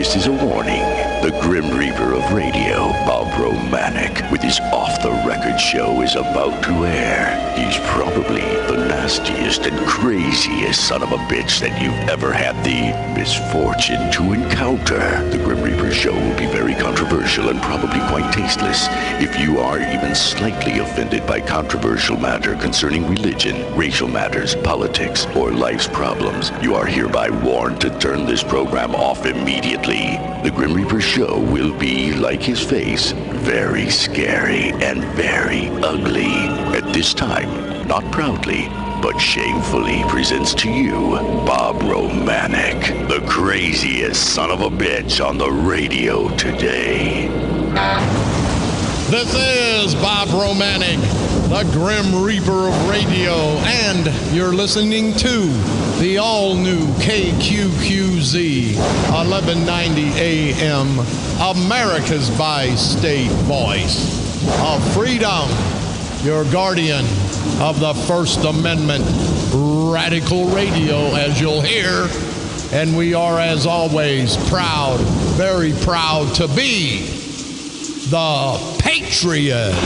This is a warning. The Grim Reaper of radio, Bob Romanik, with his off-the-record show is about to air. He's probably the nastiest and craziest son of a bitch that you've ever had the misfortune to encounter. The Grim Reaper show will be very controversial and probably quite tasteless. If you are even slightly offended by controversial matter concerning religion, racial matters, politics, or life's problems, you are hereby warned to turn this program off immediately. The Grim Reaper show will be, like his face, very scary and very ugly. At this time, not proudly, but shamefully presents to you Bob Romanik, the craziest son of a bitch on the radio today. This is Bob Romanik, the Grim Reaper of radio, and you're listening to the all-new KQQZ 1190 AM, America's bi-state voice of freedom, your guardian of the First Amendment, radical radio, as you'll hear. And we are, as always, proud, very proud to be the Patriot.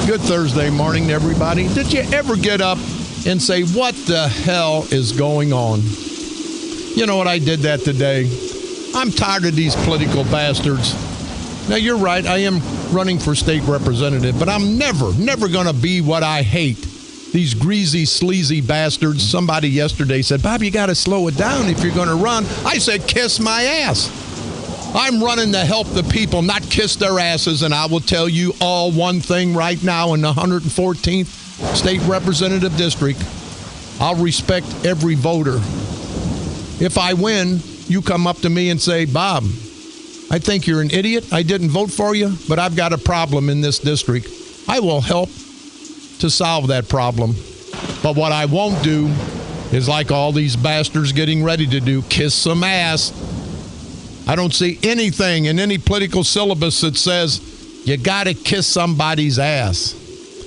Good Thursday morning, everybody. Did you ever get up and say, what the hell is going on? You know what? I did that today. I'm tired of these political bastards. Now, you're right. I am running for state representative, but I'm never going to be what I hate. These greasy, sleazy bastards. Somebody yesterday said, Bob, you got to slow it down if you're going to run. I said, kiss my ass. I'm running to help the people, not kiss their asses. And I will tell you all one thing right now in the 114th State Representative District. I'll respect every voter. If I win, you come up to me and say, Bob, I think you're an idiot. I didn't vote for you, but I've got a problem in this district. I will help to solve that problem. But what I won't do is like all these bastards getting ready to do, kiss some ass. I don't see anything in any political syllabus that says you got to kiss somebody's ass.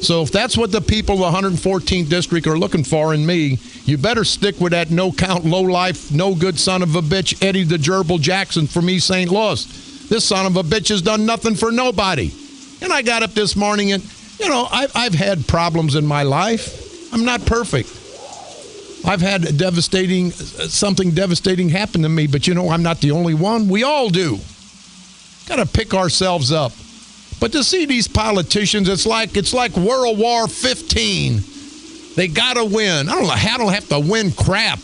So if that's what the people of the 114th district are looking for in me, you better stick with that no-count, low-life, no-good son of a bitch, Eddie the Gerbil Jackson from East St. Louis. This son of a bitch has done nothing for nobody. And I got up this morning and, you know, I've had problems in my life. I'm not perfect. I've had something devastating happen to me, but you know, I'm not the only one. We all do. Got to pick ourselves up. But to see these politicians, it's like World War 15. They got to win. I don't have to win crap.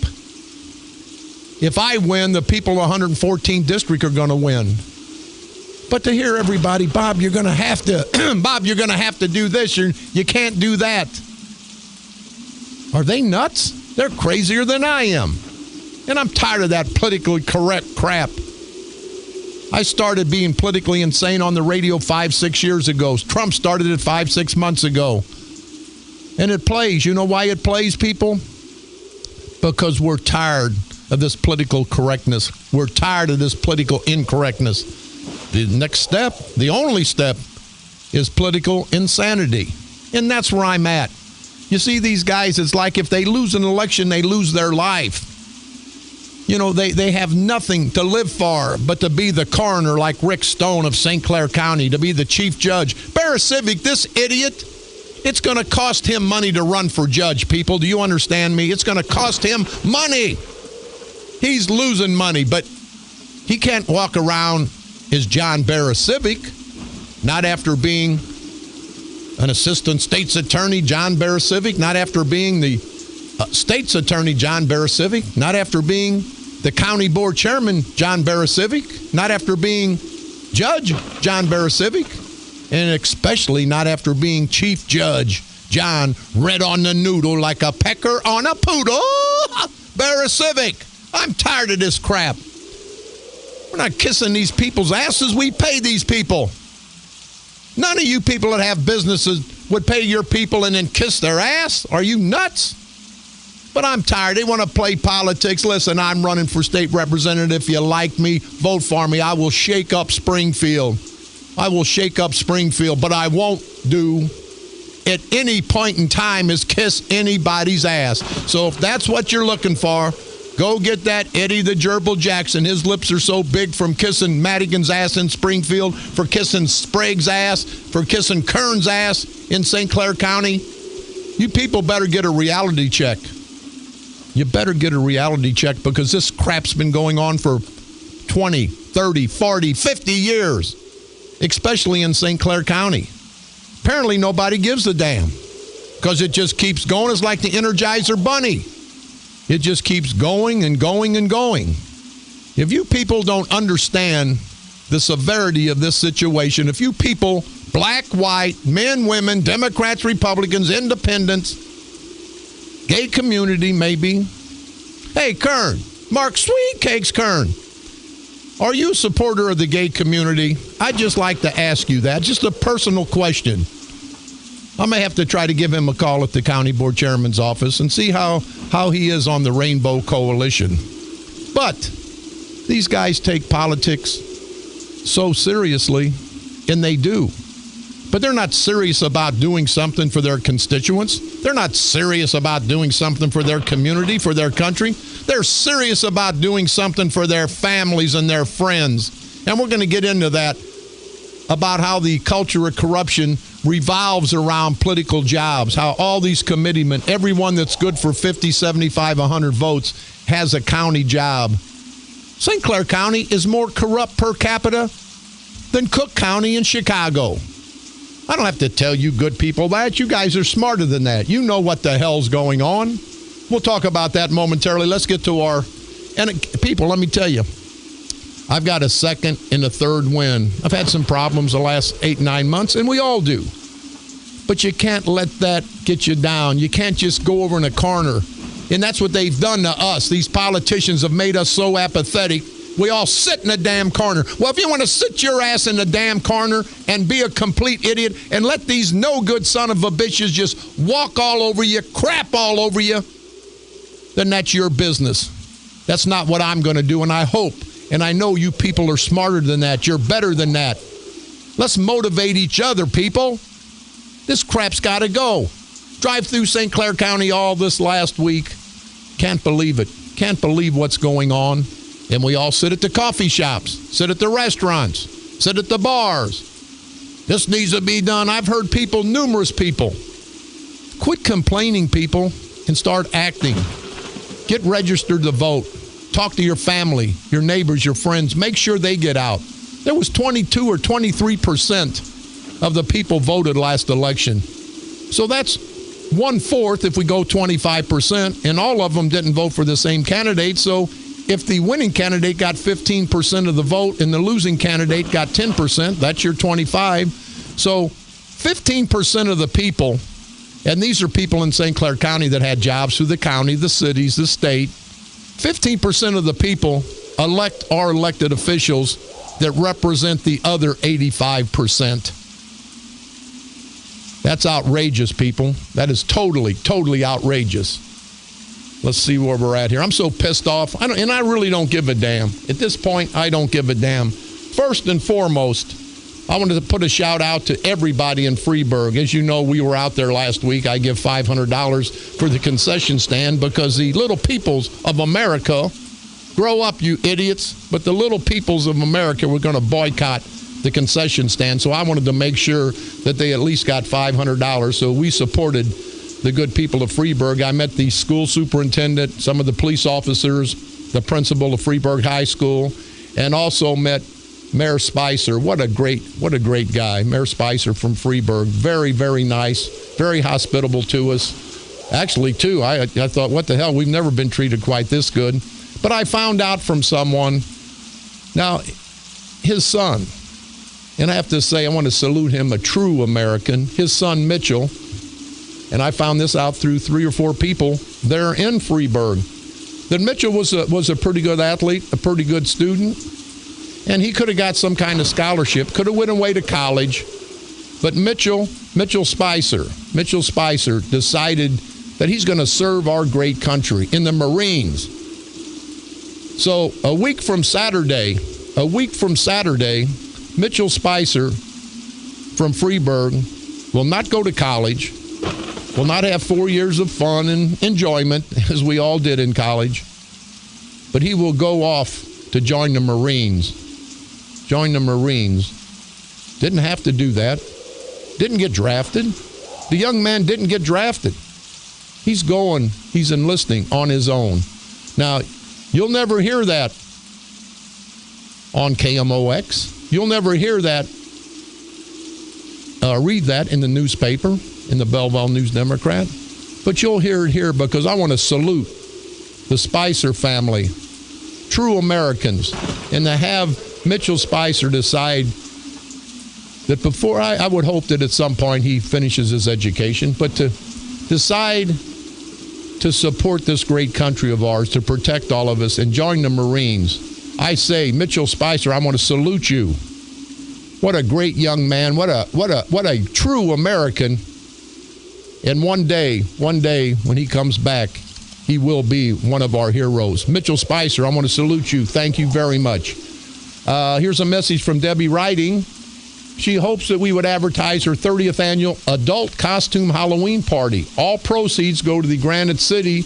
If I win, the people of 114th district are going to win. But to hear everybody, Bob, you're going to have to, Bob, you're going to have to do this. You can't do that. Are they nuts? They're crazier than I am. And I'm tired of that politically correct crap. I started being politically insane on the radio 5-6 years ago. Trump started it 5-6 months ago. And it plays. You know why it plays, people? Because we're tired of this political correctness. We're tired of this political incorrectness. The next step, the only step, is political insanity. And that's where I'm at. You see, these guys, it's like if they lose an election, they lose their life. You know, they have nothing to live for but to be the coroner like Rick Stone of St. Clair County, to be the chief judge. Barrasivic, this idiot, it's going to cost him money to run for judge, people. Do you understand me? It's going to cost him money. He's losing money, but he can't walk around as John Barrasivic, not after being an assistant state's attorney, John Barrasivic, not after being the state's attorney, John Barrasivic, not after being the county board chairman, John Barrasivic, not after being judge, John Barrasivic, and especially not after being chief judge, John Red on the Noodle like a pecker on a poodle, Barrasivic. I'm tired of this crap. We're not kissing these people's asses. We pay these people. None of you people that have businesses would pay your people and then kiss their ass. Are you nuts? But I'm tired. They want to play politics. Listen, I'm running for state representative. If you like me, vote for me. I will shake up Springfield. I will shake up Springfield, but I won't do at any point in time is kiss anybody's ass. So if that's what you're looking for, go get that Eddie the Gerbil Jackson. His lips are so big from kissing Madigan's ass in Springfield, for kissing Sprague's ass, for kissing Kern's ass in St. Clair County. You people better get a reality check. You better get a reality check, because this crap's been going on for 20, 30, 40, 50 years, especially in St. Clair County. Apparently nobody gives a damn, because it just keeps going. It's like the Energizer Bunny. It just keeps going and going and going. If you people don't understand the severity of this situation, if you people, black, white, men, women, Democrats, Republicans, independents, gay community maybe. Hey, Kern, Mark Sweet Cakes Kern, are you a supporter of the gay community? I'd just like to ask you that. Just a personal question. I may have to try to give him a call at the county board chairman's office and see how he is on the Rainbow Coalition. But these guys take politics so seriously, and they do. But they're not serious about doing something for their constituents. They're not serious about doing something for their community, for their country. They're serious about doing something for their families and their friends. And we're going to get into that, about how the culture of corruption revolves around political jobs, how all these committeemen, everyone that's good for 50, 75, 100 votes, has a county job. St. Clair County is more corrupt per capita than Cook County in Chicago. I don't have to tell you good people that. You guys are smarter than that. You know what the hell's going on. We'll talk about that momentarily. Let's get to our... And people, let me tell you, I've got a second and a third win. I've had some problems the last 8-9 months, and we all do. But you can't let that get you down. You can't just go over in a corner. And that's what they've done to us. These politicians have made us so apathetic. We all sit in a damn corner. Well, if you want to sit your ass in a damn corner and be a complete idiot and let these no-good son of a bitches just walk all over you, crap all over you, then that's your business. That's not what I'm going to do, and I hope, and I know you people are smarter than that. You're better than that. Let's motivate each other, people. This crap's got to go. Drive through St. Clair County all this last week. Can't believe it. Can't believe what's going on. And we all sit at the coffee shops, sit at the restaurants, sit at the bars. This needs to be done. I've heard people, numerous people, quit complaining, people, and start acting. Get registered to vote. Talk to your family, your neighbors, your friends. Make sure they get out. There was 22 or 23% of the people voted last election. So that's 1/4 if we go 25%, and all of them didn't vote for the same candidate. So if the winning candidate got 15% of the vote and the losing candidate got 10%, that's your 25. So 15% of the people, and these are people in St. Clair County that had jobs through the county, the cities, the state, 15% of the people elect our elected officials that represent the other 85%. That's outrageous, people. That is totally, totally outrageous. Let's see where we're at here. I'm so pissed off, and I really don't give a damn. At this point, I don't give a damn. First and foremost, I wanted to put a shout out to everybody in Freeburg. As you know, we were out there last week. I give $500 for the concession stand because the little peoples of America, grow up, you idiots, but the little peoples of America were going to boycott the concession stand. So I wanted to make sure that they at least got $500. So we supported the good people of Freeburg. I met the school superintendent, some of the police officers, the principal of Freeburg High School, and also met Mayor Spicer. What a great guy. Mayor Spicer from Freeburg. Very, very nice, very hospitable to us. Actually, too, I thought, what the hell, we've never been treated quite this good. But I found out from someone, now, his son, and I have to say, I want to salute him, a true American, his son Mitchell, and I found this out through 3 or 4 people there in Freeburg, that Mitchell was a pretty good athlete, a pretty good student, and he could have got some kind of scholarship, could have went away to college, but Mitchell Spicer decided that he's going to serve our great country in the Marines. So a week from Saturday, Mitchell Spicer from Freeburg will not go to college, will not have 4 years of fun and enjoyment, as we all did in college, but he will go off to join the Marines. Join the Marines. Didn't have to do that. Didn't get drafted. The young man didn't get drafted. He's enlisting on his own. Now, you'll never hear that on KMOX. You'll never hear that, read that in the newspaper, in the Belleville News Democrat. But you'll hear it here because I want to salute the Spicer family, true Americans, and to have Mitchell Spicer decide that before, I would hope that at some point he finishes his education, but to decide to support this great country of ours, to protect all of us, and join the Marines. I say, Mitchell Spicer, I want to salute you. What a great young man. What a true American. And one day, when he comes back, he will be one of our heroes. Mitchell Spicer, I want to salute you. Thank you very much. Here's a message from Debbie Riding. She hopes that we would advertise her 30th annual adult costume Halloween party. All proceeds go to the Granite City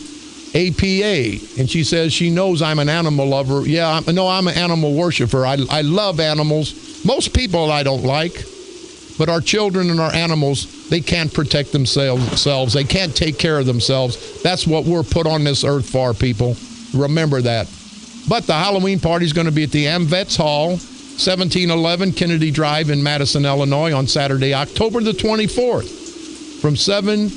APA. And she says she knows I'm an animal lover. Yeah, I'm an animal worshiper. I love animals. Most people I don't like. But our children and our animals, they can't protect themselves. They can't take care of themselves. That's what we're put on this earth for, people. Remember that. But the Halloween party is going to be at the AmVets Hall, 1711 Kennedy Drive in Madison, Illinois, on Saturday, October the 24th, from 7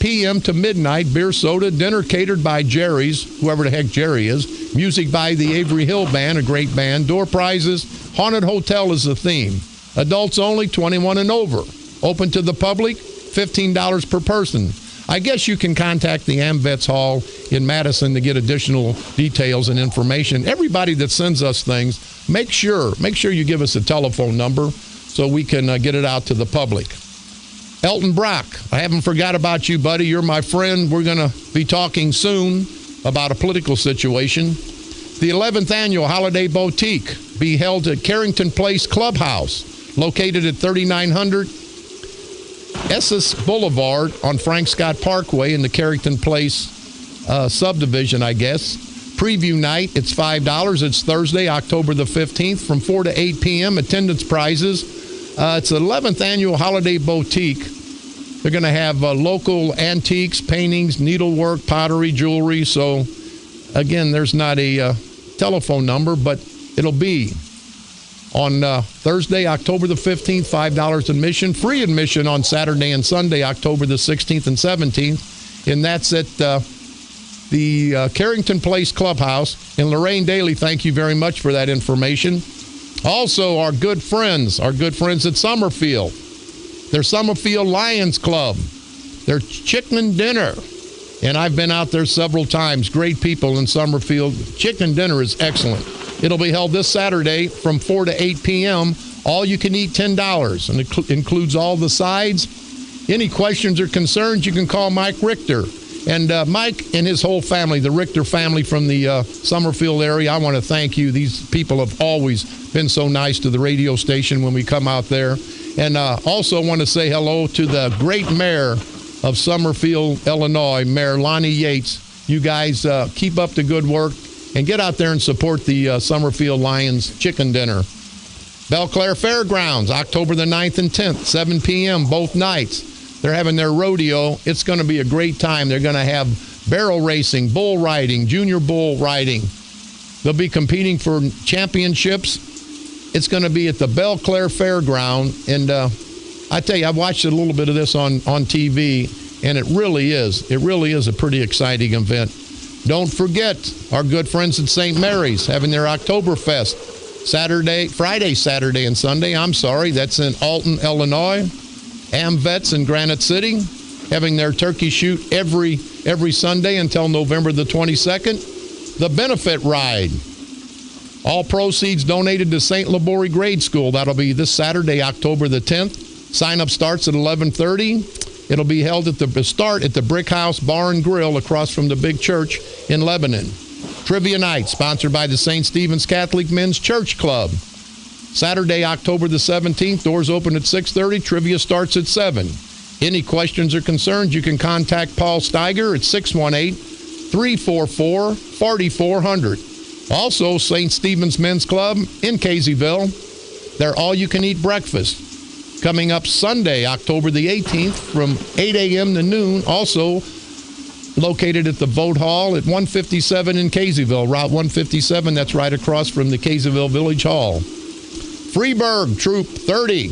p.m. to midnight. Beer, soda, dinner catered by Jerry's, whoever the heck Jerry is. Music by the Avery Hill Band, a great band. Door prizes. Haunted hotel is the theme. Adults only, 21 and over. Open to the public, $15 per person. I guess you can contact the AmVets Hall in Madison to get additional details and information. Everybody that sends us things, make sure you give us a telephone number so we can get it out to the public. Elton Brock, I haven't forgot about you, buddy. You're my friend. We're going to be talking soon about a political situation. The 11th annual Holiday Boutique be held at Carrington Place Clubhouse, located at 3900 Essex Boulevard on Frank Scott Parkway in the Carrington Place subdivision, I guess. Preview night, it's $5. It's Thursday, October the 15th from 4 to 8 p.m. Attendance prizes. It's the 11th annual Holiday Boutique. They're going to have local antiques, paintings, needlework, pottery, jewelry. So, again, there's not a telephone number, but it'll be on Thursday, October the 15th, $5 admission. Free admission on Saturday and Sunday, October the 16th and 17th. And that's at the Carrington Place Clubhouse. And Lorraine Daly, thank you very much for that information. Also, our good friends at Summerfield. Their Summerfield Lions Club. Their chicken dinner. And I've been out there several times. Great people in Summerfield. Chicken dinner is excellent. It'll be held this Saturday from 4 to 8 p.m. All you can eat $10. And it includes all the sides. Any questions or concerns, you can call Mike Richter. And Mike and his whole family, the Richter family from the Summerfield area, I want to thank you. These people have always been so nice to the radio station when we come out there. And also want to say hello to the great mayor of Summerfield, Illinois, Mayor Lonnie Yates. You guys keep up the good work and get out there and support the Summerfield Lions chicken dinner. Belle Claire Fairgrounds, October the 9th and 10th, 7 p.m. both nights. They're having their rodeo. It's going to be a great time. They're going to have barrel racing, bull riding, junior bull riding. They'll be competing for championships. It's going to be at the Belle Claire Fairground. And I tell you, I've watched a little bit of this on TV, and it really is a pretty exciting event. Don't forget our good friends at St. Mary's having their Oktoberfest Friday, Saturday, and Sunday. That's in Alton, Illinois. AmVets in Granite City having their turkey shoot every Sunday until November the 22nd. The benefit ride. All proceeds donated to St. Laborie Grade School. That'll be this Saturday, October the 10th. Sign-up starts at 11:30. It'll be held at the Brick House Bar and Grill across from the big church in Lebanon. Trivia night, sponsored by the St. Stephen's Catholic Men's Church Club. Saturday, October the 17th, doors open at 6:30. Trivia starts at 7. Any questions or concerns, you can contact Paul Steiger at 618-344-4400. Also, St. Stephen's Men's Club in Caseyville, their all-you-can-eat breakfast. Coming up Sunday, October the 18th from 8 a.m. to noon. Also located at the Vote Hall at 157 in Caseyville, Route 157. That's right across from the Caseyville Village Hall. Freeburg Troop 30,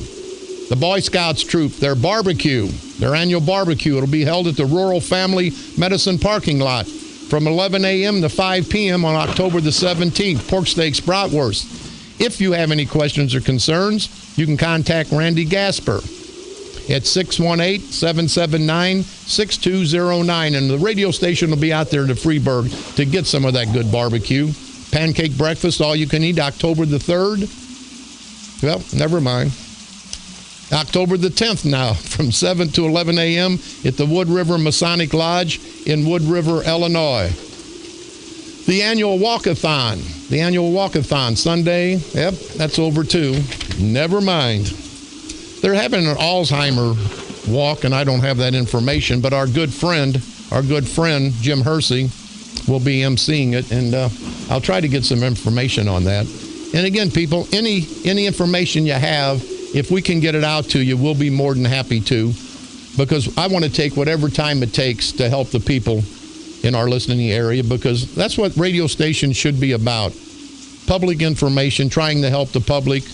the Boy Scouts Troop, their barbecue, their annual barbecue. It'll be held at the Rural Family Medicine parking lot from 11 a.m. to 5 p.m. on October the 17th. Pork steaks, bratwurst. If you have any questions or concerns, you can contact Randy Gasper at 618-779-6209. And the radio station will be out there to Freeburg to get some of that good barbecue. Pancake breakfast, all you can eat, October the 3rd. Well, never mind. October the 10th now, from 7 to 11 a.m. at the Wood River Masonic Lodge in Wood River, Illinois. The annual walkathon. The annual walkathon Sunday. Yep, that's over too. Never mind. They're having an Alzheimer walk, and I don't have that information, but our good friend Jim Hersey will be emceeing it, and I'll try to get some information on that. And again, people, any information you have, if we can get it out to you, we'll be more than happy to, because I want to take whatever time it takes to help the people in our listening area, because that's what radio stations should be about. Public information, trying to help the public.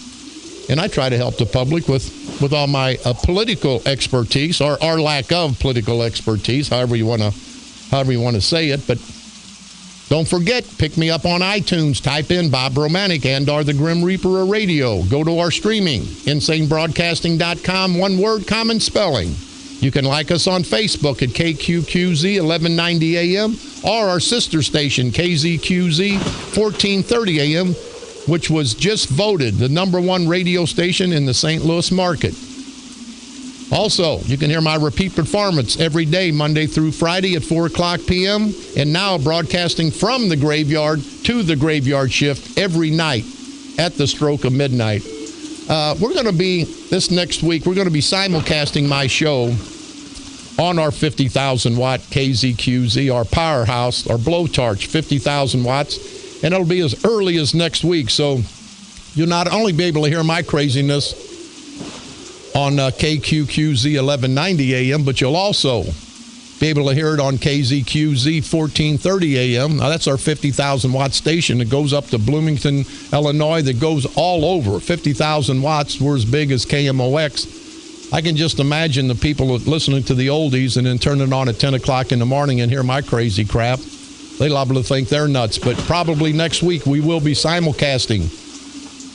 And I try to help the public with all my political expertise, or lack of political expertise, however you want to say it. But don't forget, pick me up on iTunes. Type in Bob Romanik and or the Grim Reaper of Radio. Go to our streaming, insanebroadcasting.com, one word, common spelling. You can like us on Facebook at KQQZ 1190 AM or our sister station, KZQZ 1430 AM, which was just voted the #1 radio station in the St. Louis market. Also, you can hear my repeat performance every day, Monday through Friday at 4 o'clock p.m., and now broadcasting from the graveyard to the graveyard shift every night at the stroke of midnight. We're going to be, this next week, we're going to be simulcasting my show on our 50,000-watt KZQZ, our powerhouse, our blowtorch, 50,000 watts, and it'll be as early as next week. So you'll not only be able to hear my craziness on KQQZ 1190 AM, but you'll also be able to hear it on KZQZ 1430 AM. Now, that's our 50,000-watt station that goes up to Bloomington, Illinois, that goes all over. 50,000 watts. We're as big as KMOX. I can just imagine the people listening to the oldies and then turn it on at 10 o'clock in the morning and hear my crazy crap. They liable to think they're nuts. But probably next week we will be simulcasting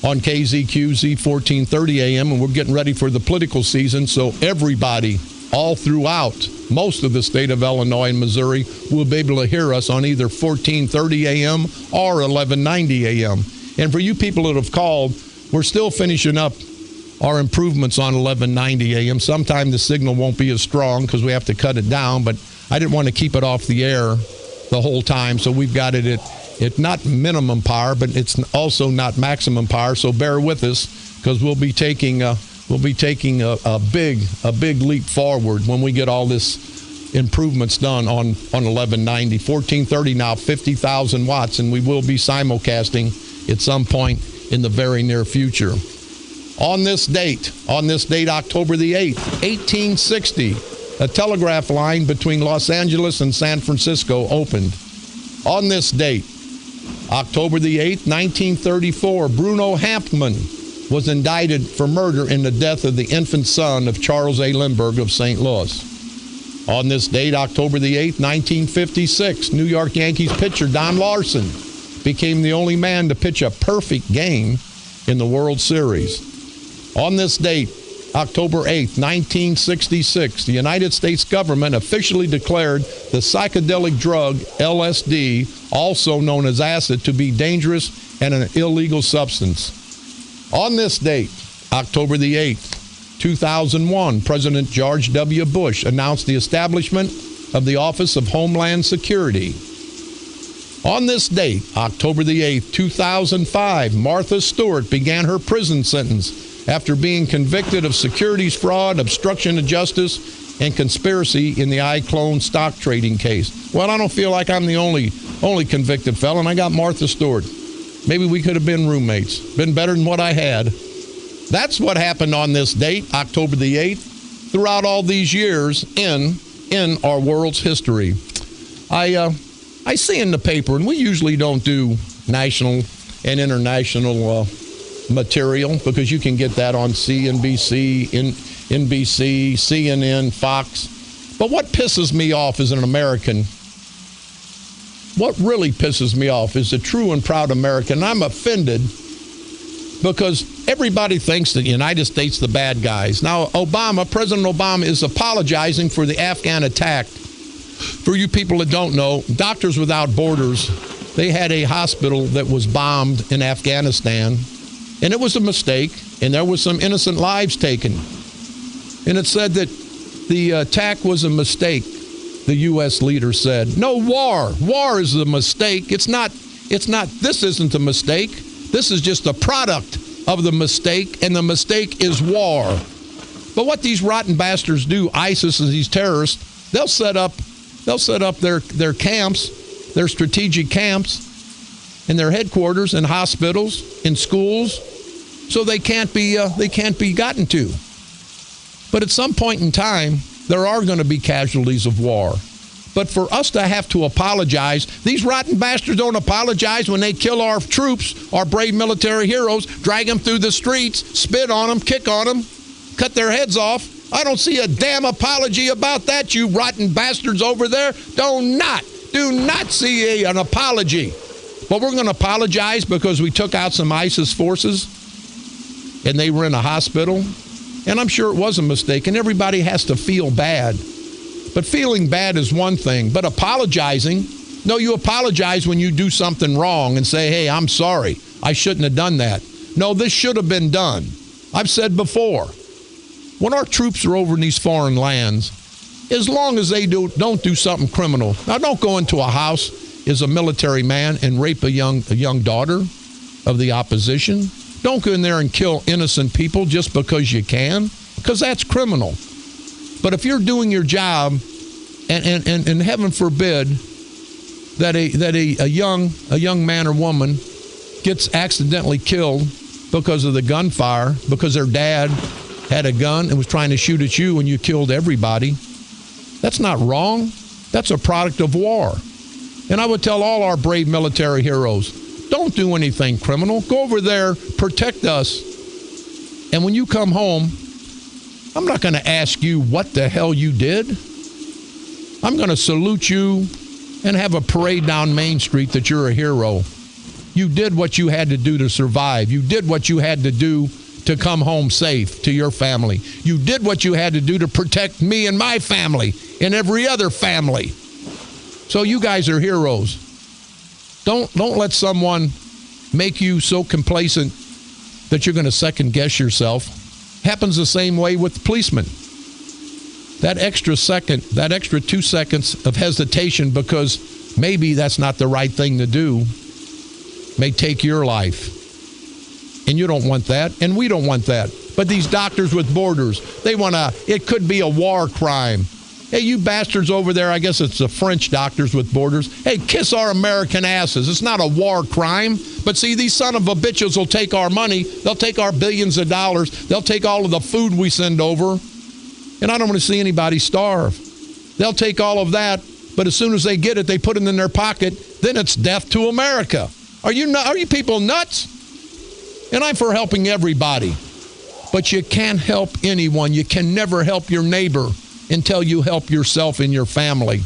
on KZQZ 1430 AM, and we're getting ready for the political season, so everybody all throughout most of the state of Illinois and Missouri will be able to hear us on either 1430 AM or 1190 AM. And for you people that have called, we're still finishing up our improvements on 1190 AM. Sometime the signal won't be as strong because we have to cut it down, but I didn't want to keep it off the air the whole time, so we've got it at not minimum power, but it's also not maximum power. So bear with us, because we'll be taking a big leap forward when we get all this improvements done on 1190. 1430 now, 50,000 watts, and we will be simulcasting at some point in the very near future. On this date, October the 8th, 1860, a telegraph line between Los Angeles and San Francisco opened. On this date, October the 8th, 1934, Bruno Hamptman was indicted for murder in the death of the infant son of Charles A. Lindbergh of St. Louis. On this date, October the 8th, 1956, New York Yankees pitcher Don Larson became the only man to pitch a perfect game in the World Series. On this date, October 8th, 1966, the United States government officially declared the psychedelic drug LSD, also known as acid, to be dangerous and an illegal substance. On this date, October the 8th, 2001, President George W. Bush announced the establishment of the Office of Homeland Security. On this date, October the 8th, 2005, Martha Stewart began her prison sentence after being convicted of securities fraud, obstruction of justice, and conspiracy in the iClone stock trading case. Well, I don't feel like I'm the only convicted felon. I got Martha Stewart. Maybe we could have been roommates. Been better than what I had. That's what happened on this date, October the 8th, throughout all these years in our world's history. I see in the paper, and we usually don't do national and international material because you can get that on CNBC, NBC, CNN, Fox. But what pisses me off as an American, what really pisses me off is a true and proud American. I'm offended because everybody thinks that the United States the bad guys. Now, President Obama is apologizing for the Afghan attack. For you people that don't know, Doctors Without Borders, they had a hospital that was bombed in Afghanistan, and it was a mistake, and there was some innocent lives taken. And it said that the attack was a mistake, the U.S. leader said. No, war. War is the mistake. It's not, this isn't a mistake. This is just a product of the mistake, and the mistake is war. But what these rotten bastards do, ISIS and these terrorists, they'll set up their camps, their strategic camps, and their headquarters in hospitals, in schools, so they can't be gotten to. But at some point in time, there are going to be casualties of war. But for us to have to apologize, these rotten bastards don't apologize when they kill our troops, our brave military heroes, drag them through the streets, spit on them, kick on them, cut their heads off. I don't see a damn apology about that, you rotten bastards over there. Do not see an apology. But we're going to apologize because we took out some ISIS forces and they were in a hospital. And I'm sure it was a mistake, and everybody has to feel bad. But feeling bad is one thing, but apologizing, no, you apologize when you do something wrong and say, hey, I'm sorry. I shouldn't have done that. No, this should have been done. I've said before, when our troops are over in these foreign lands, as long as they don't do something criminal. Now, don't go into a house as a military man and rape a young daughter of the opposition. Don't go in there and kill innocent people just because you can, because that's criminal. But if you're doing your job, and heaven forbid that a young man or woman gets accidentally killed because of the gunfire, because their dad had a gun and was trying to shoot at you and you killed everybody, that's not wrong. That's a product of war. And I would tell all our brave military heroes, don't do anything criminal. Go over there, protect us. And when you come home, I'm not going to ask you what the hell you did. I'm going to salute you and have a parade down Main Street that you're a hero. You did what you had to do to survive. You did what you had to do to come home safe to your family. You did what you had to do to protect me and my family and every other family. So you guys are heroes. Don't let someone make you so complacent that you're going to second guess yourself. Happens the same way with policemen. That extra 2 seconds of hesitation because maybe that's not the right thing to do may take your life. And you don't want that, and we don't want that. But these Doctors with Borders, it could be a war crime. Hey, you bastards over there, I guess it's the French Doctors with Borders. Hey, kiss our American asses. It's not a war crime. But see, these son of a bitches will take our money. They'll take our billions of dollars. They'll take all of the food we send over. And I don't want to see anybody starve. They'll take all of that, but as soon as they get it, they put it in their pocket. Then it's death to America. Are you people nuts? And I'm for helping everybody. But you can't help anyone. You can never help your neighbor until you help yourself and your family.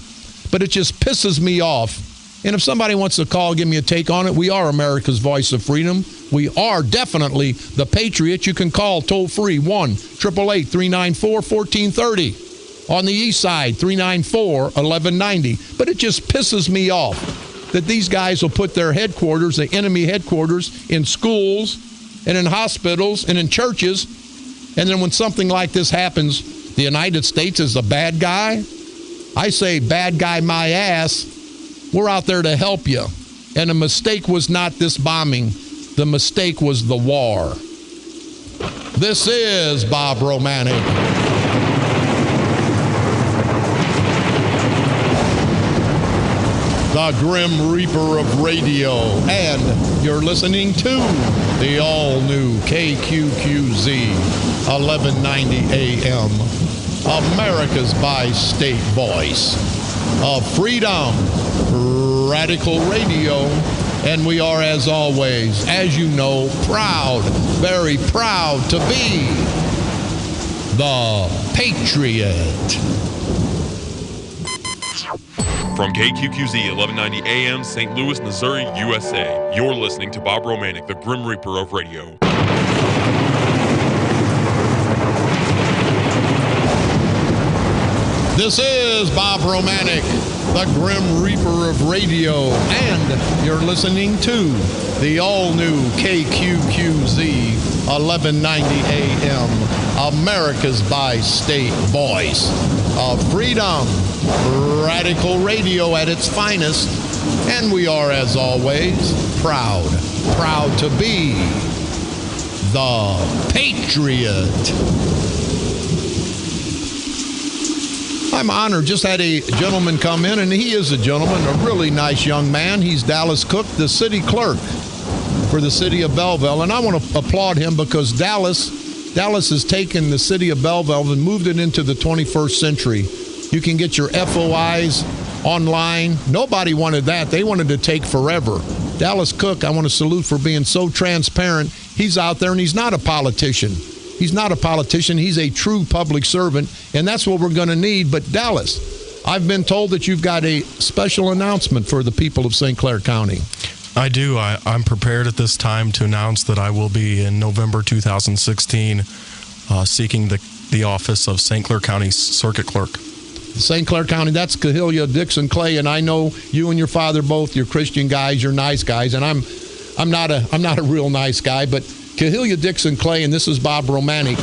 But it just pisses me off. And if somebody wants to call, give me a take on it. We are America's voice of freedom. We are definitely the Patriot. You can call toll free 1-888-394-1430. On the east side, 394-1190. But it just pisses me off that these guys will put their headquarters, the enemy headquarters, in schools and in hospitals and in churches. And then when something like this happens, the United States is the bad guy. I say, bad guy my ass. We're out there to help you. And the mistake was not this bombing. The mistake was the war. This is Bob Romanik. the Grim Reaper of radio, and you're listening to the all-new KQQZ 1190 AM, America's bi-state voice of freedom, radical radio, and we are, as always, as you know, proud, very proud to be the Patriot. From KQQZ 1190 AM, St. Louis, Missouri, USA, you're listening to Bob Romanik, the Grim Reaper of radio. This is Bob Romanik, the Grim Reaper of radio, and you're listening to the all-new KQQZ 1190 AM, America's bi-state voice of freedom, radical radio at its finest, and we are, as always, proud to be the Patriot. I'm honored. Just had a gentleman come in, and he is a gentleman, a really nice young man. He's Dallas Cook, the city clerk for the city of Belleville, and I want to applaud him because Dallas has taken the city of Belleville and moved it into the 21st century. You can get your FOIs online. Nobody wanted that. They wanted to take forever. Dallas Cook, I want to salute for being so transparent. He's out there, and he's not a politician. He's not a politician. He's a true public servant, and that's what we're going to need. But Dallas, I've been told that you've got a special announcement for the people of St. Clair County. I do. I'm prepared at this time to announce that I will be in November 2016 seeking the office of St. Clair County Circuit Clerk. St. Clair County, that's Cahilia, Dixon, Clay, and I know you and your father both, you're Christian guys, you're nice guys, and I'm not a real nice guy, but Cahilia, Dixon, Clay, and this is Bob Romanik.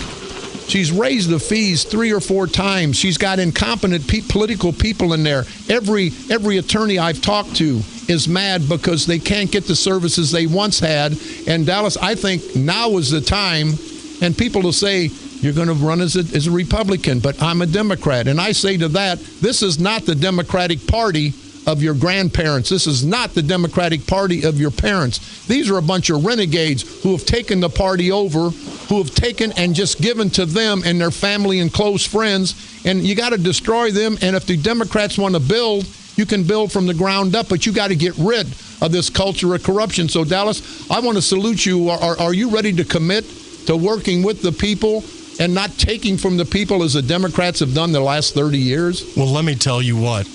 She's raised the fees 3 or 4 times. She's got incompetent political people in there. Every attorney I've talked to is mad because they can't get the services they once had. And Dallas, I think now is the time, and people will say, you're going to run as a Republican, but I'm a Democrat. And I say to that, this is not the Democratic Party of your grandparents. This is not the Democratic Party of your parents. These are a bunch of renegades who have taken the party over, who have taken and just given to them and their family and close friends, and you got to destroy them. And if the Democrats want to build, you can build from the ground up, but you got to get rid of this culture of corruption. So Dallas, I want to salute you. Are you ready to commit to working with the people and not taking from the people as the Democrats have done the last 30 years? Well, let me tell you what.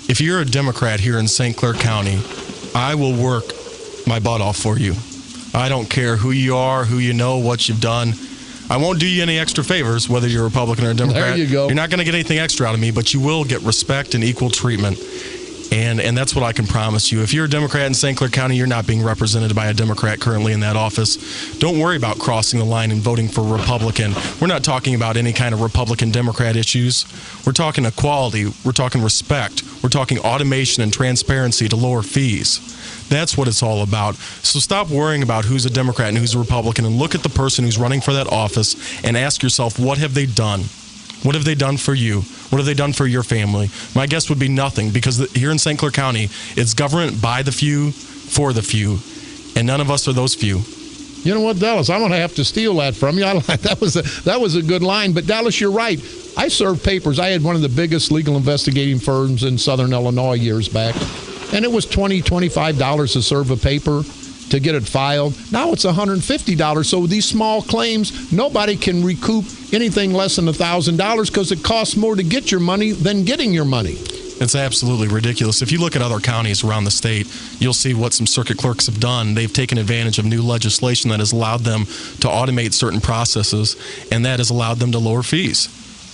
If you're a Democrat here in St. Clair County, I will work my butt off for you. I don't care who you are, who you know, what you've done. I won't do you any extra favors, whether you're a Republican or a Democrat. There you go. You're not going to get anything extra out of me, but you will get respect and equal treatment. And that's what I can promise you. If you're a Democrat in St. Clair County, you're not being represented by a Democrat currently in that office. Don't worry about crossing the line and voting for Republican. We're not talking about any kind of Republican-Democrat issues. We're talking equality. We're talking respect. We're talking automation and transparency to lower fees. That's what it's all about. So stop worrying about who's a Democrat and who's a Republican and look at the person who's running for that office and ask yourself, what have they done? What have they done for you? What have they done for your family? My guess would be nothing, because here in St. Clair County, it's government by the few, for the few, and none of us are those few. You know what, Dallas? I'm going to have to steal that from you. That was a good line. But Dallas, you're right. I served papers. I had one of the biggest legal investigating firms in Southern Illinois years back, and it was $20, $25 to serve a paper to get it filed. Now it's $150. So these small claims, nobody can recoup anything less than $1,000 because it costs more to get your money than getting your money. It's absolutely ridiculous. If you look at other counties around the state, you'll see what some circuit clerks have done. They've taken advantage of new legislation that has allowed them to automate certain processes, and that has allowed them to lower fees.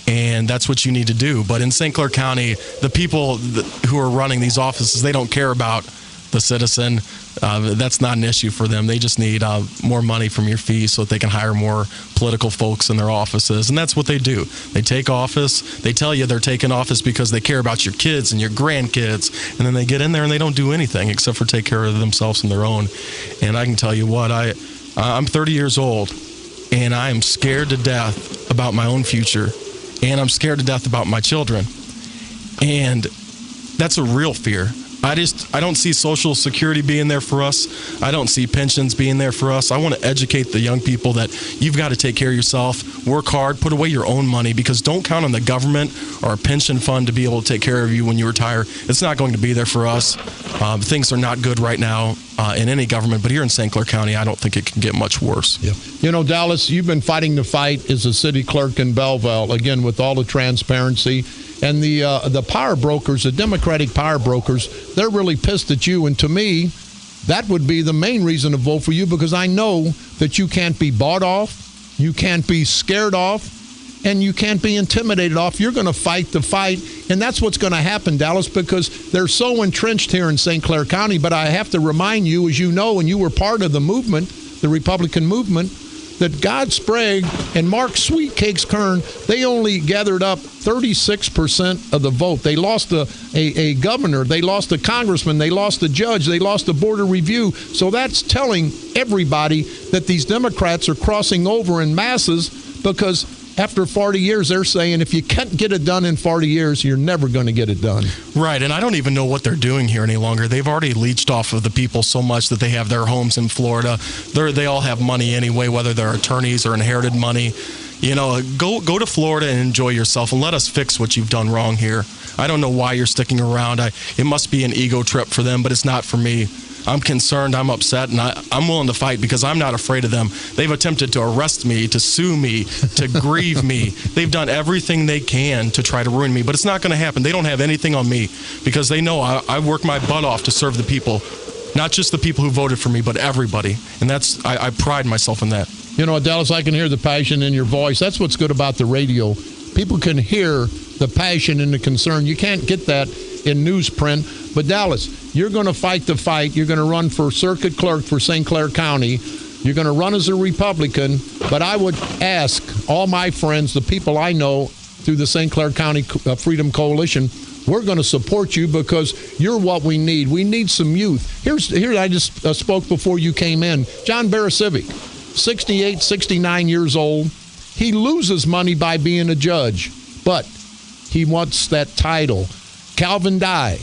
And that's what you need to do. But in St. Clair County, the people who are running these offices, they don't care about the citizen. That's not an issue for them. They just need more money from your fees so that they can hire more political folks in their offices. And that's what they do. They take office. They tell you they're taking office because they care about your kids and your grandkids. And then they get in there and they don't do anything except for take care of themselves and their own. And I can tell you what, I'm 30 years old, and I am scared to death about my own future. And I'm scared to death about my children. And that's a real fear. I don't see Social Security being there for us. I don't see pensions being there for us. I want to educate the young people that you've got to take care of yourself, work hard, put away your own money, because don't count on the government or a pension fund to be able to take care of you when you retire. It's not going to be there for us. Things are not good right now in any government, but here in St. Clair County, I don't think it can get much worse. Yeah. You know, Dallas, you've been fighting the fight as a city clerk in Belleville, again, with all the transparency. And the power brokers, the Democratic power brokers, they're really pissed at you. And to me, that would be the main reason to vote for you, because I know that you can't be bought off, you can't be scared off, and you can't be intimidated off. You're going to fight the fight, and that's what's going to happen, Dallas, because they're so entrenched here in St. Clair County. But I have to remind you, as you know, and you were part of the movement, the Republican movement, that God Sprague and Mark Sweetcakes Kern, they only gathered up 36% of the vote. They lost a governor, they lost a congressman, they lost a judge, they lost a board of review. So that's telling everybody that these Democrats are crossing over in masses, because after 40 years, they're saying if you can't get it done in 40 years, you're never going to get it done. Right, and I don't even know what they're doing here any longer. They've already leached off of the people so much that they have their homes in Florida. They all have money anyway, whether they're attorneys or inherited money. You know, go to Florida and enjoy yourself, and let us fix what you've done wrong here. I don't know why you're sticking around. It must be an ego trip for them, but it's not for me. I'm concerned, I'm upset, and I'm willing to fight because I'm not afraid of them. They've attempted to arrest me, to sue me, to grieve me. They've done everything they can to try to ruin me, but it's not going to happen. They don't have anything on me because they know I work my butt off to serve the people, not just the people who voted for me, but everybody. And I pride myself in that. You know, Dallas, I can hear the passion in your voice. That's what's good about the radio. People can hear the passion and the concern. You can't get that in newsprint. But Dallas, you're going to fight the fight. You're going to run for circuit clerk for St. Clair County. You're going to run as a Republican. But I would ask all my friends, the people I know through the St. Clair County Freedom Coalition, we're going to support you because you're what we need. We need some youth. Here I just spoke before you came in. John Barasiewicz, 68, 69 years old. He loses money by being a judge, but he wants that title. Calvin Dye,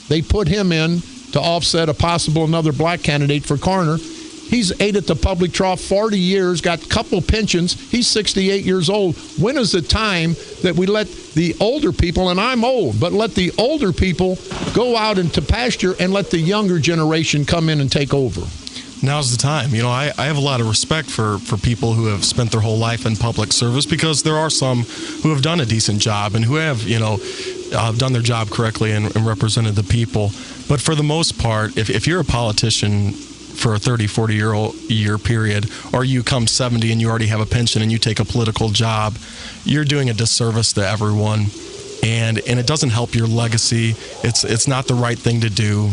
they put him in to offset a possible another black candidate for coroner. He's ate at the public trough 40 years, got a couple pensions. He's 68 years old. When is the time that we let the older people, and I'm old, but let the older people go out into pasture and let the younger generation come in and take over? Now's the time. You know, I have a lot of respect for people who have spent their whole life in public service, because there are some who have done a decent job and who have, done their job correctly and represented the people. But for the most part, if you're a politician for a 30, 40-year period, or you come 70 and you already have a pension and you take a political job, you're doing a disservice to everyone. And it doesn't help your legacy. It's not the right thing to do.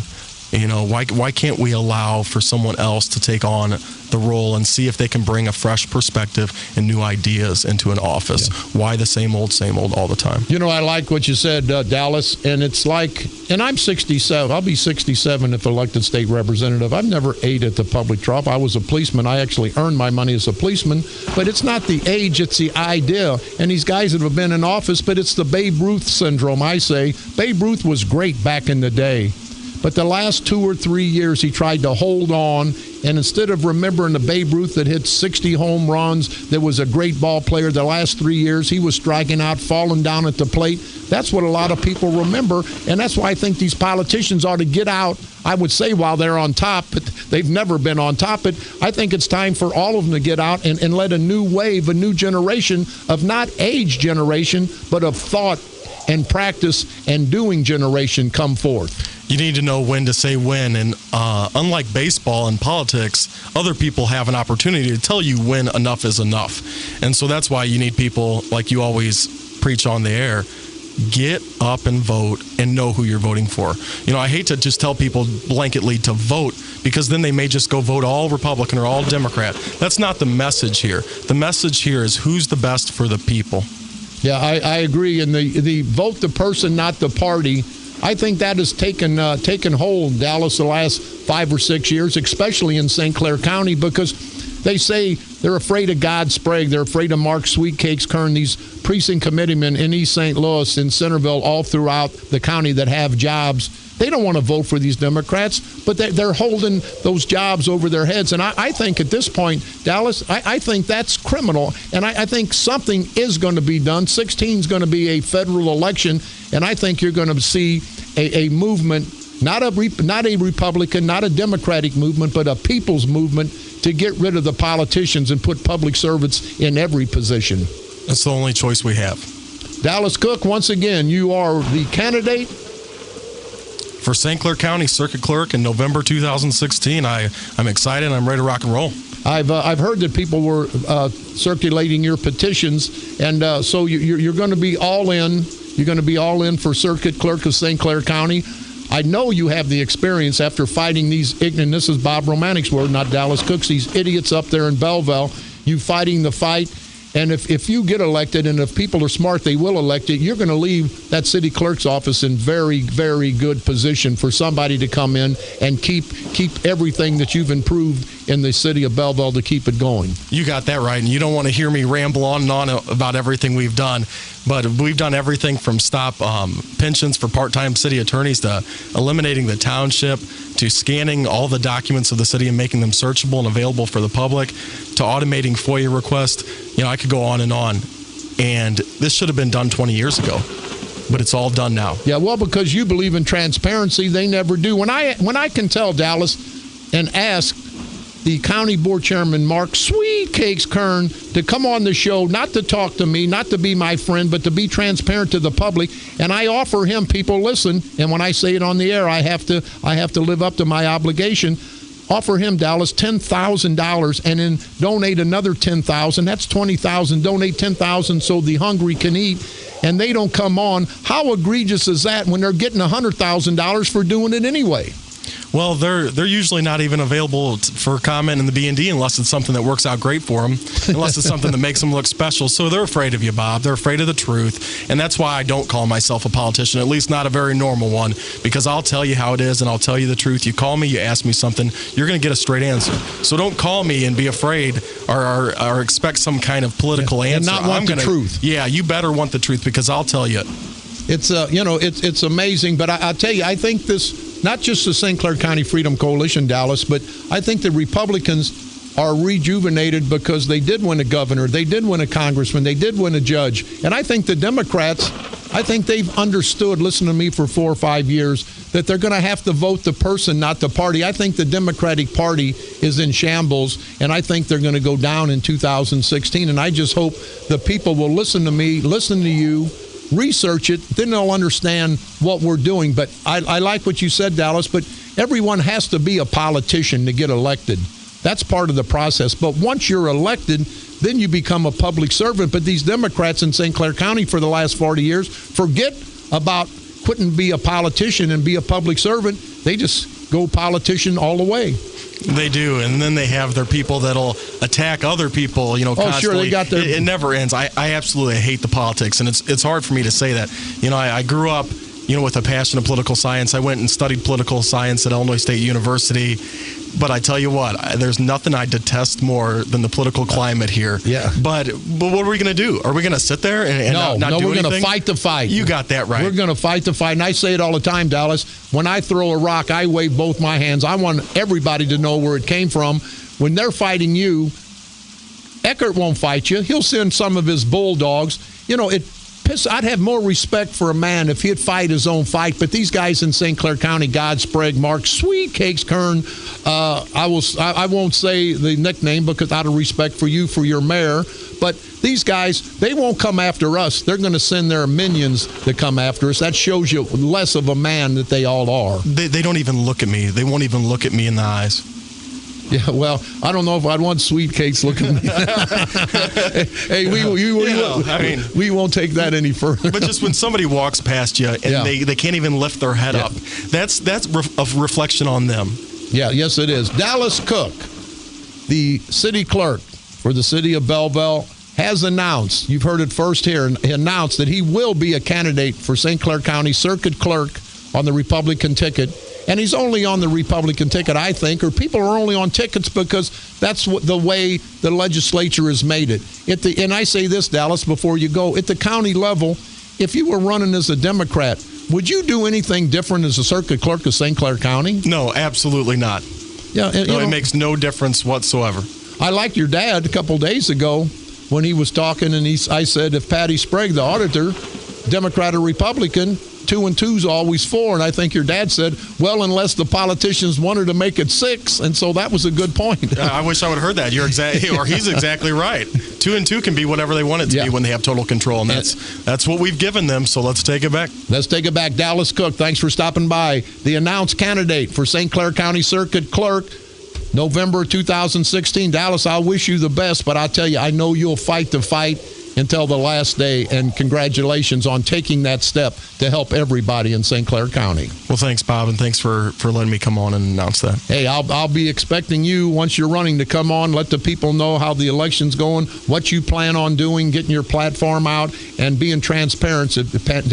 You know, why can't we allow for someone else to take on the role and see if they can bring a fresh perspective and new ideas into an office? Yeah. Why the same old all the time? You know, I like what you said, Dallas, and it's like, and I'm 67. I'll be 67 if elected state representative. I've never ate at the public trough. I was a policeman. I actually earned my money as a policeman, but it's not the age, it's the idea. And these guys that have been in office, but it's the Babe Ruth syndrome, I say. Babe Ruth was great back in the day. But the last 2 or 3 years, he tried to hold on. And instead of remembering the Babe Ruth that hit 60 home runs, that was a great ball player, the last 3 years, he was striking out, falling down at the plate. That's what a lot of people remember. And that's why I think these politicians ought to get out, I would say, while they're on top, but they've never been on top. But I think it's time for all of them to get out and let a new wave, a new generation of not age generation, but of thought and practice and doing generation come forth. You need to know when to say when, and unlike baseball and politics, other people have an opportunity to tell you when enough is enough. And so that's why you need people like you always preach on the air. Get up and vote and know who you're voting for. You know, I hate to just tell people blanketly to vote, because then they may just go vote all Republican or all Democrat. That's not the message here. The message here is who's the best for the people. Yeah, I agree. And the vote the person, not the party, I think that has taken hold, Dallas, the last 5 or 6 years, especially in St. Clair County, because They say they're afraid of God Sprague. They're afraid of Mark Sweetcakes Kern, these precinct committeemen in East St. Louis, in Centerville, all throughout the county that have jobs. They don't want to vote for these Democrats, but they're holding those jobs over their heads. And I think at this point, Dallas, I think that's criminal. And I think something is going to be done. 16 is going to be a federal election, and I think you're going to see a movement, not a Republican, not a Democratic movement, but a people's movement to get rid of the politicians and put public servants in every position. That's the only choice we have. Dallas Cook, once again, you are the candidate for St. Clair County Circuit Clerk in November 2016. I'm excited. I'm ready to rock and roll. I've heard that people were circulating your petitions, and so you're going to be all in. You're going to be all in for Circuit Clerk of St. Clair County. I know you have the experience after fighting these ignorant, this is Bob Romanik's word, not Dallas Cook's, these idiots up there in Belleville, you fighting the fight. And if you get elected, and if people are smart, they will elect you, you're going to leave that city clerk's office in very, very good position for somebody to come in and keep everything that you've improved in the city of Belleville to keep it going. You got that right, and you don't want to hear me ramble on and on about everything we've done. But we've done everything from stop pensions for part-time city attorneys to eliminating the township to scanning all the documents of the city and making them searchable and available for the public to automating FOIA requests. I could go on. And this should have been done 20 years ago, but it's all done now. Yeah, well, because you believe in transparency, they never do. When I can tell, Dallas, and ask the county board chairman, Mark Sweetcakes Kern, to come on the show, not to talk to me, not to be my friend, but to be transparent to the public. And I offer him, people listen, and when I say it on the air, I have to live up to my obligation. Offer him, Dallas, $10,000 and then donate another $10,000. That's $20,000. Donate $10,000 so the hungry can eat. And they don't come on. How egregious is that when they're getting $100,000 for doing it anyway? Well, they're usually not even available for comment in the B&D unless it's something that works out great for them, unless it's something that makes them look special. So they're afraid of you, Bob. They're afraid of the truth. And that's why I don't call myself a politician, at least not a very normal one, because I'll tell you how it is and I'll tell you the truth. You call me, you ask me something, you're going to get a straight answer. So don't call me and be afraid or expect some kind of political answer. And not want the truth. Yeah, you better want the truth because I'll tell you. It's it's amazing, but I'll tell you, I think this, not just the St. Clair County Freedom Coalition, Dallas, but I think the Republicans are rejuvenated because they did win a governor, they did win a congressman, they did win a judge. And I think the Democrats, I think they've understood, listen to me for 4 or 5 years, that they're going to have to vote the person, not the party. I think the Democratic Party is in shambles, and I think they're going to go down in 2016. And I just hope the people will listen to me, listen to you, research it, then they'll understand what we're doing. But I like what you said, Dallas, but everyone has to be a politician to get elected. That's part of the process. But once you're elected, then you become a public servant. But these Democrats in St. Clair County for the last 40 years forget about quitting be a politician and be a public servant. They just go politician all the way. They do, and then they have their people that'll attack other people, constantly. Oh, sure, they got their... It never ends. I absolutely hate the politics, and it's hard for me to say that. I grew up, with a passion of political science. I went and studied political science at Illinois State University. But I tell you what, there's nothing I detest more than the political climate here. Yeah. But what are we going to do? Are we going to sit there and not do anything? No, we're going to fight the fight. You got that right. We're going to fight the fight. And I say it all the time, Dallas. When I throw a rock, I wave both my hands. I want everybody to know where it came from. When they're fighting you, Eckert won't fight you. He'll send some of his bulldogs. I'd have more respect for a man if he'd fight his own fight. But these guys in St. Clair County, God Sprague, Mark Sweetcakes Kern, I won't say the nickname because out of respect for you, for your mayor. But these guys, they won't come after us. They're going to send their minions to come after us. That shows you less of a man that they all are. They don't even look at me. They won't even look at me in the eyes. Yeah, well, I don't know if I'd want Sweetcakes looking at me. Hey, we won't take that any further. But just when somebody walks past you and they can't even lift their head up, that's a reflection on them. Yeah, yes, it is. Dallas Cook, the city clerk for the city of Belleville, has announced, you've heard it first here, announced that he will be a candidate for St. Clair County Circuit Clerk on the Republican ticket. And he's only on the Republican ticket, I think, or people are only on tickets because that's what the way the legislature has made it. And I say this, Dallas, before you go, at the county level, if you were running as a Democrat, would you do anything different as a circuit clerk of St. Clair County? No, absolutely not. Yeah, it makes no difference whatsoever. I liked your dad a couple days ago when he was talking, and I said, if Patty Sprague, the auditor, Democrat or Republican, 2 and 2's always 4. And I think your dad said, well, unless the politicians wanted to make it 6. And so that was a good point. I wish I would have heard that. He's exactly right. 2 and 2 can be whatever they want it to be when they have total control. And that's what we've given them. So let's take it back. Let's take it back. Dallas Cook, thanks for stopping by. The announced candidate for St. Clair County Circuit Clerk, November 2016. Dallas, I wish you the best, but I tell you, I know you'll fight the fight until the last day, and congratulations on taking that step to help everybody in St. Clair County. Well, thanks, Bob, and thanks for letting me come on and announce that. Hey, I'll be expecting you, once you're running, to come on, let the people know how the election's going, what you plan on doing, getting your platform out, and being transparent to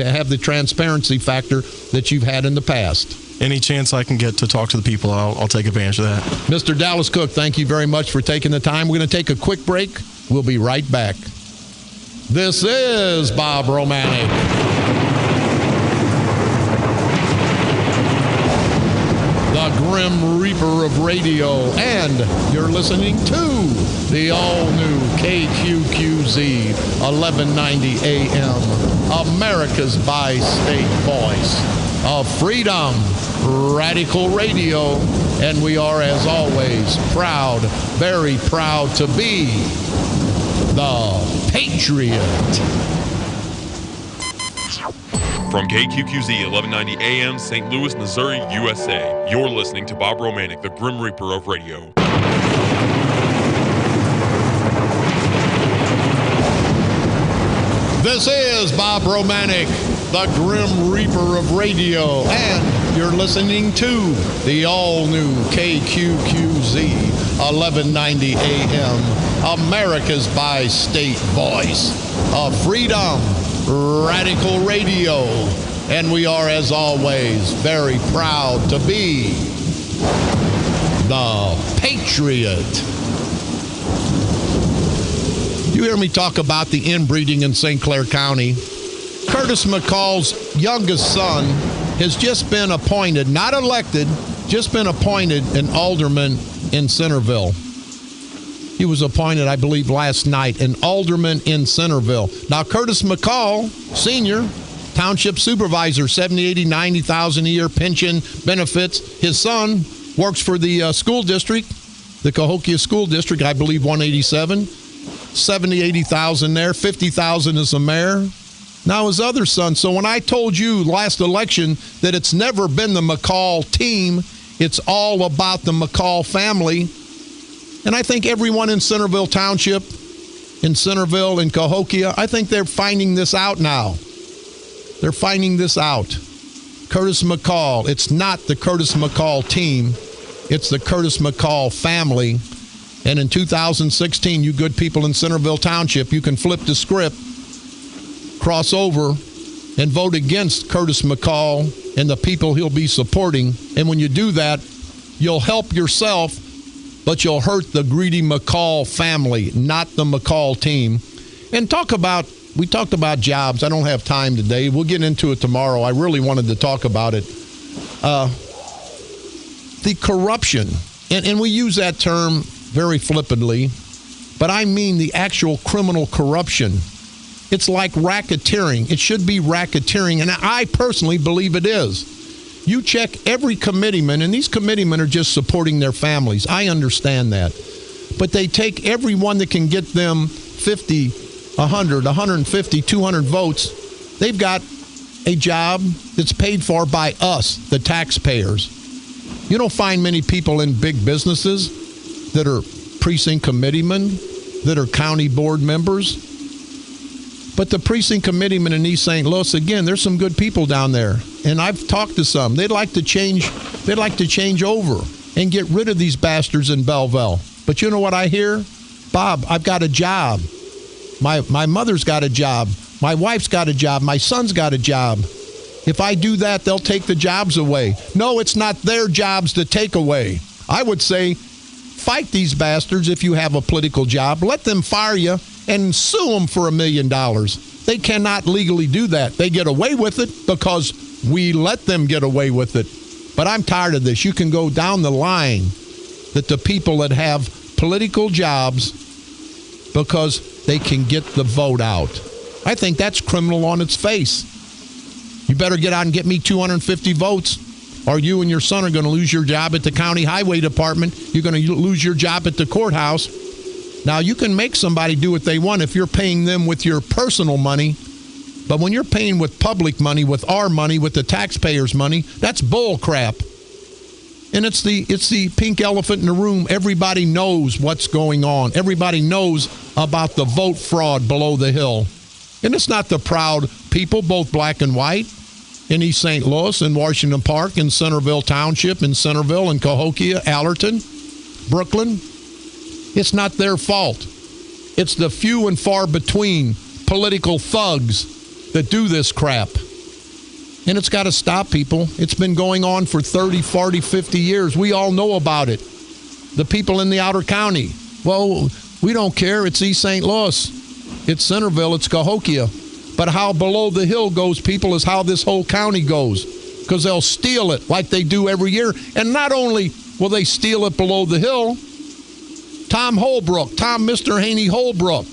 have the transparency factor that you've had in the past. Any chance I can get to talk to the people, I'll take advantage of that. Mr. Dallas Cook, thank you very much for taking the time. We're going to take a quick break. We'll be right back. This is Bob Romanik. The Grim Reaper of radio, and you're listening to the all-new KQQZ 1190 AM, America's bi-state voice of freedom, radical radio, and we are, as always, proud, very proud to be the Patriot. From KQQZ 1190 AM, St. Louis, Missouri, USA, you're listening to Bob Romanik, the Grim Reaper of radio. This is Bob Romanik, the Grim Reaper of radio, and you're listening to the all-new KQQZ 1190 AM, America's bi-state voice of freedom, radical radio, and we are, as always, very proud to be the Patriot. You hear me talk about the inbreeding in St. Clair County. Curtis McCall's youngest son has just been appointed, not elected, just been appointed an alderman in Centerville. He was appointed, I believe, last night, an alderman in Centerville. Now, Curtis McCall, senior, township supervisor, $70,000, $80,000, $90,000 a year, pension, benefits. His son works for the school district, the Cahokia School District, I believe 187. $70,000, $80,000 there, $50,000 as a mayor. Now his other son. So when I told you last election that it's never been the McCall team, it's all about the McCall family. And I think everyone in Centerville Township, in Centerville, in Cahokia, I think they're finding this out now. They're finding this out. Curtis McCall, it's not the Curtis McCall team. It's the Curtis McCall family. And in 2016, you good people in Centerville Township, you can flip the script, cross over, and vote against Curtis McCall and the people he'll be supporting. And when you do that, you'll help yourself, but you'll hurt the greedy McCall family, not the McCall team. And we talked about jobs. I don't have time today. We'll get into it tomorrow. I really wanted to talk about it. The corruption, and we use that term very flippantly, but I mean the actual criminal corruption. It's like racketeering. It should be racketeering, and I personally believe it is. You check every committeeman, and these committeemen are just supporting their families. I understand that. But they take everyone that can get them 50, 100, 150, 200 votes. They've got a job that's paid for by us, the taxpayers. You don't find many people in big businesses that are precinct committeemen, that are county board members. But the precinct committeemen in East St. Louis, again, there's some good people down there. And I've talked to some. They'd like to change over and get rid of these bastards in Belleville. But you know what I hear? Bob, I've got a job. My mother's got a job. My wife's got a job. My son's got a job. If I do that, they'll take the jobs away. No, it's not their jobs to take away. I would say, fight these bastards if you have a political job. Let them fire you and sue them for $1 million. They cannot legally do that. They get away with it because we let them get away with it. But I'm tired of this. You can go down the line that the people that have political jobs because they can get the vote out. I think that's criminal on its face. You better get out and get me 250 votes, or you and your son are going to lose your job at the county highway department. You're going to lose your job at the courthouse. Now, you can make somebody do what they want if you're paying them with your personal money. But when you're paying with public money, with our money, with the taxpayers' money, that's bull crap. And it's the pink elephant in the room. Everybody knows what's going on. Everybody knows about the vote fraud below the hill. And it's not the proud people, both black and white, in East St. Louis, in Washington Park, in Centerville Township, in Centerville, in Cahokia, Allerton, Brooklyn. It's not their fault. It's the few and far between political thugs that do this crap. And it's got to stop, people. It's been going on for 30, 40, 50 years. We all know about it. The people in the outer county, well, we don't care. It's East St. Louis. It's Centerville. It's Cahokia. But how below the hill goes, people, is how this whole county goes. Because they'll steal it like they do every year. And not only will they steal it below the hill, Tom Mr. Haney Holbrook,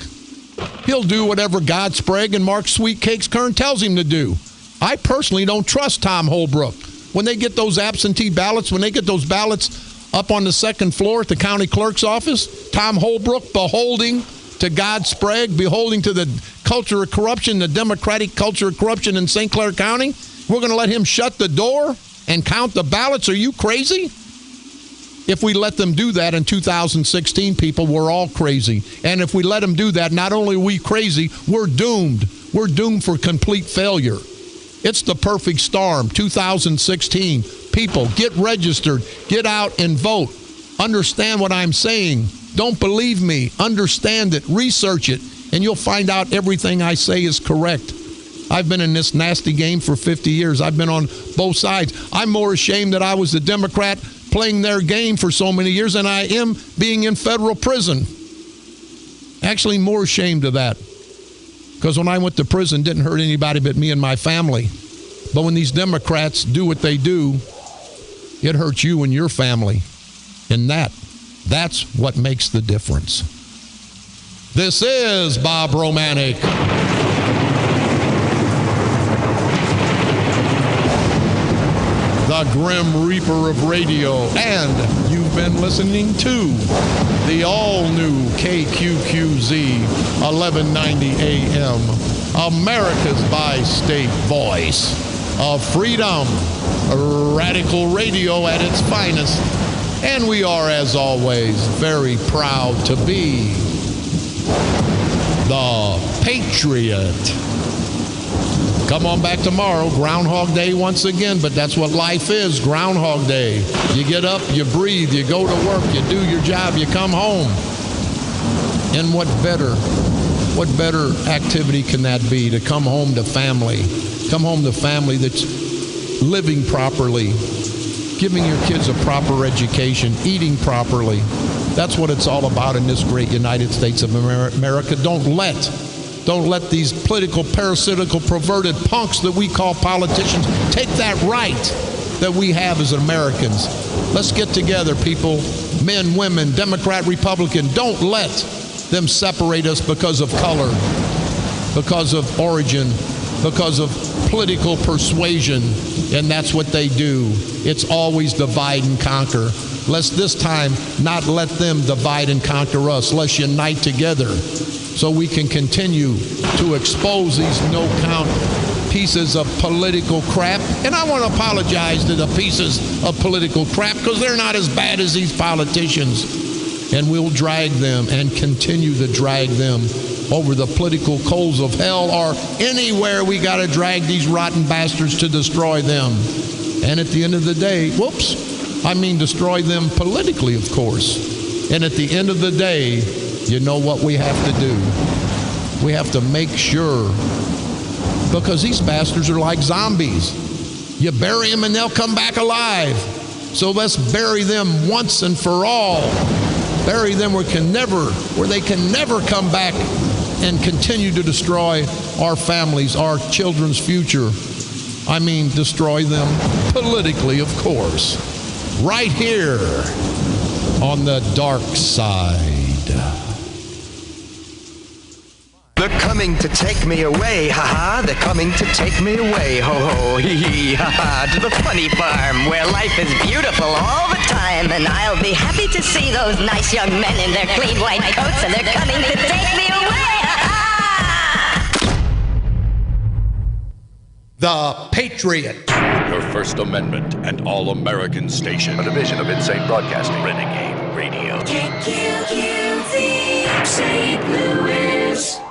he'll do whatever God Sprague and Mark Sweetcakes Kern tells him to do. I personally don't trust Tom Holbrook. When they get those absentee ballots, when they get those ballots up on the second floor at the county clerk's office, Tom Holbrook beholding to God Sprague, beholding to the culture of corruption, the Democratic culture of corruption in St. Clair County, we're going to let him shut the door and count the ballots? Are you crazy? If we let them do that in 2016, people, we're all crazy. And if we let them do that, not only are we crazy, we're doomed. We're doomed for complete failure. It's the perfect storm, 2016. People, get registered. Get out and vote. Understand what I'm saying. Don't believe me. Understand it. Research it. And you'll find out everything I say is correct. I've been in this nasty game for 50 years. I've been on both sides. I'm more ashamed that I was the Democrat playing their game for so many years than I am being in federal prison. Actually, more ashamed of that. Because when I went to prison, it didn't hurt anybody but me and my family. But when these Democrats do what they do, it hurts you and your family. And that's what makes the difference. This is Bob Romanik. The Grim Reaper of radio. And you've been listening to the all-new KQQZ 1190 AM, America's bi-state voice of freedom, radical radio at its finest. And we are, as always, very proud to be the Patriot. Come on back tomorrow, Groundhog Day once again, but that's what life is, Groundhog Day. You get up, you breathe, you go to work, you do your job, you come home. And what better activity can that be, to come home to family? Come home to family that's living properly, giving your kids a proper education, eating properly. That's what it's all about in this great United States of America. Don't let these political, parasitical, perverted punks that we call politicians take that right that we have as Americans. Let's get together, people, men, women, Democrat, Republican. Don't let them separate us because of color, because of origin, because of political persuasion. And that's what they do. It's always divide and conquer. Let's this time not let them divide and conquer us. Let's unite together so we can continue to expose these no-count pieces of political crap. And I want to apologize to the pieces of political crap because they're not as bad as these politicians. And we'll drag them and continue to drag them over the political coals of hell, or anywhere we got to drag these rotten bastards to destroy them. And at the end of the day, destroy them politically, of course. And at the end of the day, you know what we have to do? We have to make sure because these bastards are like zombies. You bury them and they'll come back alive. So let's bury them once and for all. Bury them where they can never come back and continue to destroy our families, our children's future. I mean, destroy them politically, of course. Right here on the dark side. They're coming to take me away, ha-ha. They're coming to take me away, ho-ho, hee-hee, ha-ha. To the funny farm where life is beautiful all the time. And I'll be happy to see those nice young men in their clean white coats. And they're coming to take me away, ha-ha. The Patriot. Your First Amendment and All-American Station. A division of Insane Broadcasting. Renegade Radio. KQQZ, St. Louis.